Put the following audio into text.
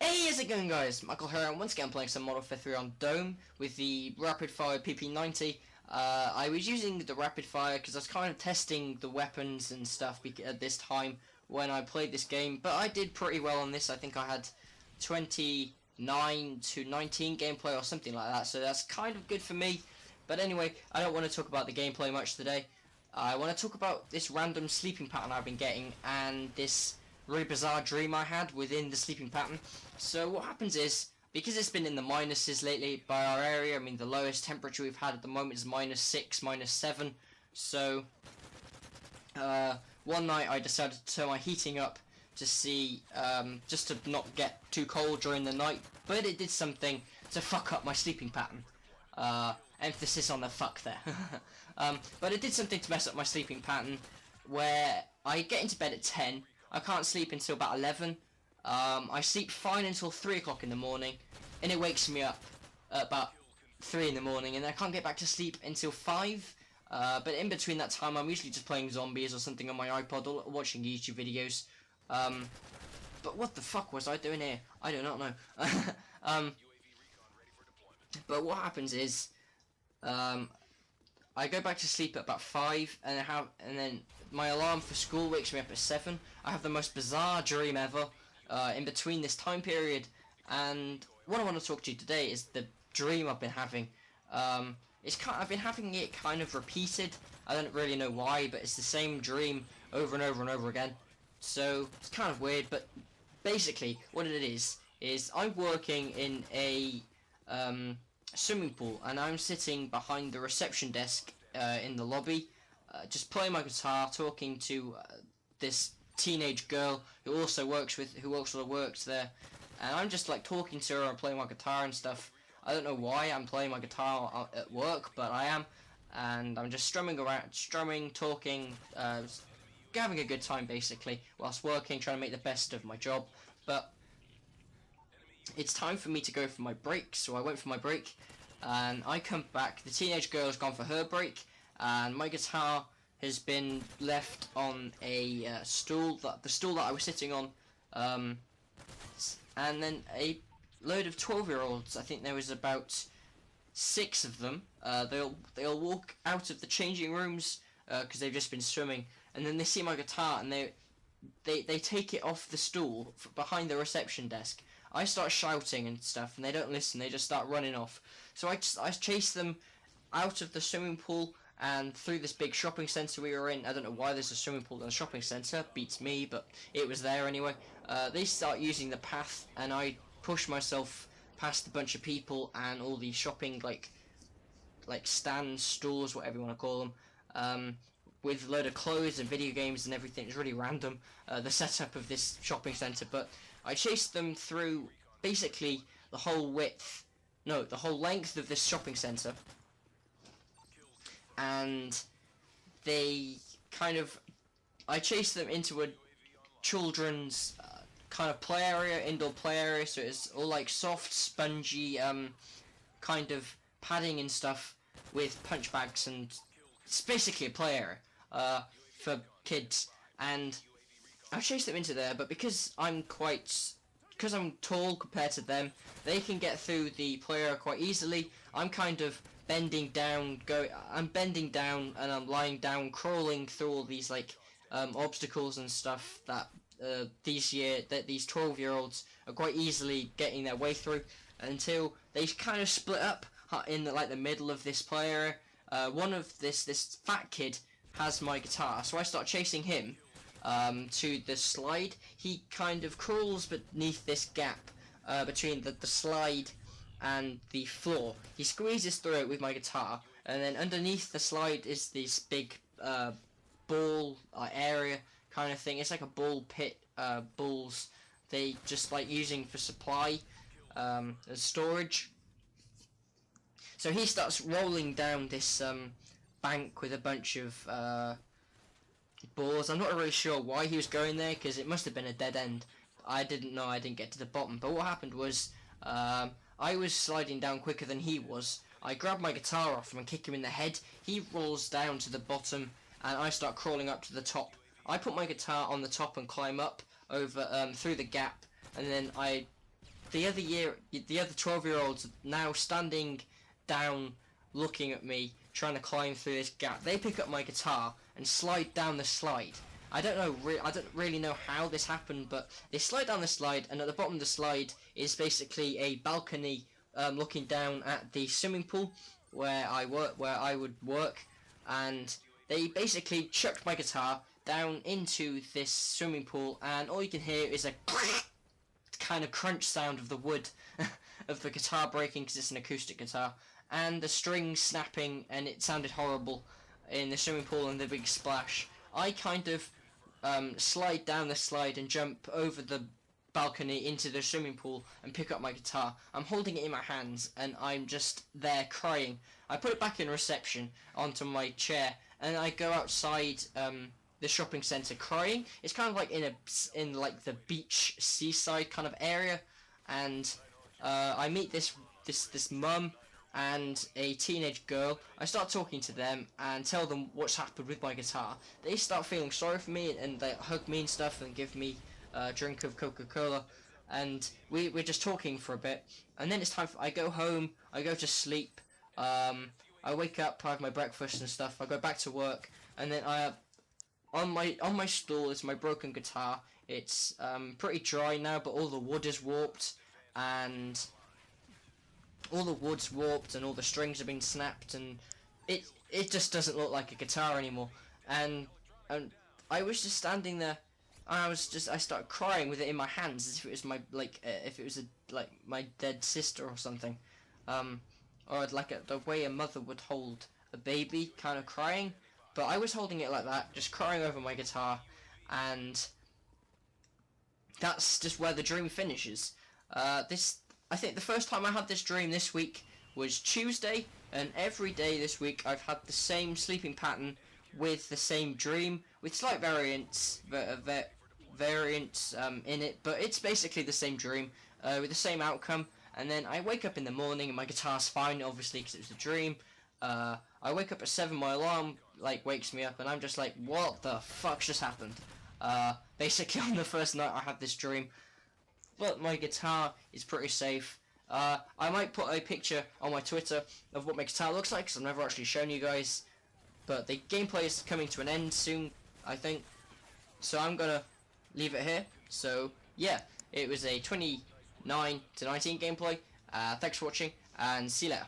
Hey, how's it going, guys? Michael here, and once again playing some Model Warfare 3 on Dome with the Rapid Fire PP90. I was using the Rapid Fire because I was kind of testing the weapons and stuff at this time when I played this game, but I did pretty well on this. I think I had 29 to 19 gameplay or something like that, so that's kind of good for me. But anyway, I don't want to talk about the gameplay much today. I want to talk about this random sleeping pattern I've been getting and this really bizarre dream I had within the sleeping pattern. So what happens is, because it's been in the minuses lately by our area, I mean the lowest temperature we've had at the moment is -6, -7, so one night I decided to turn my heating up to see, just to not get too cold during the night, but it did something to fuck up my sleeping pattern. Emphasis on the fuck there. But it did something to mess up my sleeping pattern, where I get into bed at 10, I can't sleep until about 11, I sleep fine until 3 o'clock in the morning, and it wakes me up at about 3 in the morning, and I can't get back to sleep until 5, but in between that time I'm usually just playing zombies or something on my iPod or watching YouTube videos. But what the fuck was I doing here? I do not know. But what happens is, I go back to sleep at about 5, and then my alarm for school wakes me up at 7. I have the most bizarre dream ever in between this time period, and what I want to talk to you today is the dream I've been having. I've been having it kind of repeated. I don't really know why, but it's the same dream over and over and over again. So it's kind of weird, but basically what it is I'm working in a swimming pool, and I'm sitting behind the reception desk in the lobby, just playing my guitar, talking to this teenage girl who also works there, and I'm just like talking to her and playing my guitar and stuff. I don't know why I'm playing my guitar at work, but I am, and I'm just strumming around, talking, having a good time basically whilst working, trying to make the best of my job. But it's time for me to go for my break, so I went for my break, and I come back. The teenage girl has gone for her break, and my guitar has been left on a stool, the stool that I was sitting on, and then a load of 12-year-olds, I think there was about 6 of them, they'll walk out of the changing rooms because they've just been swimming, and then they see my guitar and they take it off the stool behind the reception desk. I start shouting and stuff, and they don't listen. They just start running off. So I chase them out of the swimming pool and through this big shopping centre we were in. I don't know why there's a swimming pool in a shopping centre. Beats me, but it was there anyway. They start using the path, and I push myself past a bunch of people and all these shopping like stands, stores, whatever you want to call them, with a load of clothes and video games and everything. It's really random, the setup of this shopping centre, but I chased them through basically the whole length of this shopping centre, and I chased them into a children's kind of play area, indoor play area, so it's all like soft, spongy, kind of padding and stuff with punch bags, and it's basically a play area for kids, and I chased them into there, but because I'm tall compared to them, they can get through the play area quite easily. I'm kind of bending down, and I'm lying down, crawling through all these like obstacles and stuff that these 12-year-olds are quite easily getting their way through, until they kind of split up in the middle of this play area. One of this fat kid has my guitar, so I start chasing him to the slide. He kind of crawls beneath this gap between the slide and the floor. He squeezes through it with my guitar, and then underneath the slide is this big ball area kind of thing. It's like a ball pit, balls they just like using for supply as storage. So he starts rolling down this bank with a bunch of balls. I'm not really sure why he was going there, because it must have been a dead end. I didn't know, I didn't get to the bottom. But what happened was, I was sliding down quicker than he was. I grab my guitar off him and kick him in the head. He rolls down to the bottom, and I start crawling up to the top. I put my guitar on the top and climb up over through the gap, and then I the other 12-year-olds now standing down, looking at me, trying to climb through this gap. They pick up my guitar and slide down the slide. I don't really know how this happened, but they slide down the slide, and at the bottom of the slide is basically a balcony looking down at the swimming pool where I would work, and they basically chucked my guitar down into this swimming pool, and all you can hear is a kind of crunch sound of the wood of the guitar breaking, because it's an acoustic guitar, and the strings snapping, and it sounded horrible in the swimming pool and the big splash. I kind of slide down the slide and jump over the balcony into the swimming pool and pick up my guitar. I'm holding it in my hands and I'm just there crying. I put it back in reception onto my chair, and I go outside the shopping centre crying. It's kind of like in like the beach seaside kind of area, and I meet this mum and a teenage girl. I start talking to them and tell them what's happened with my guitar. They start feeling sorry for me, and they hug me and stuff and give me a drink of Coca-Cola, and we're just talking for a bit, and then it's time I go home, I go to sleep, I wake up, I have my breakfast and stuff, I go back to work, and then I have on my stool is my broken guitar. It's pretty dry now, but all the wood is warped, and all the wood's warped, and all the strings have been snapped, and it just doesn't look like a guitar anymore. And I was just standing there, and I started crying with it in my hands as if it was my my dead sister or something, or like the way a mother would hold a baby, kind of crying. But I was holding it like that, just crying over my guitar, and that's just where the dream finishes. I think the first time I had this dream this week was Tuesday, and every day this week I've had the same sleeping pattern with the same dream, with slight variants in it, but it's basically the same dream with the same outcome. And then I wake up in the morning and my guitar's fine, obviously, because it was a dream. I wake up at 7, my alarm wakes me up, and I'm just like, what the fuck just happened? Basically on the first night I had this dream. But my guitar is pretty safe. I might put a picture on my Twitter of what my guitar looks like, because I've never actually shown you guys. But the gameplay is coming to an end soon, I think. So I'm gonna leave it here. So yeah, it was a 29 to 19 gameplay. Thanks for watching, and see you later.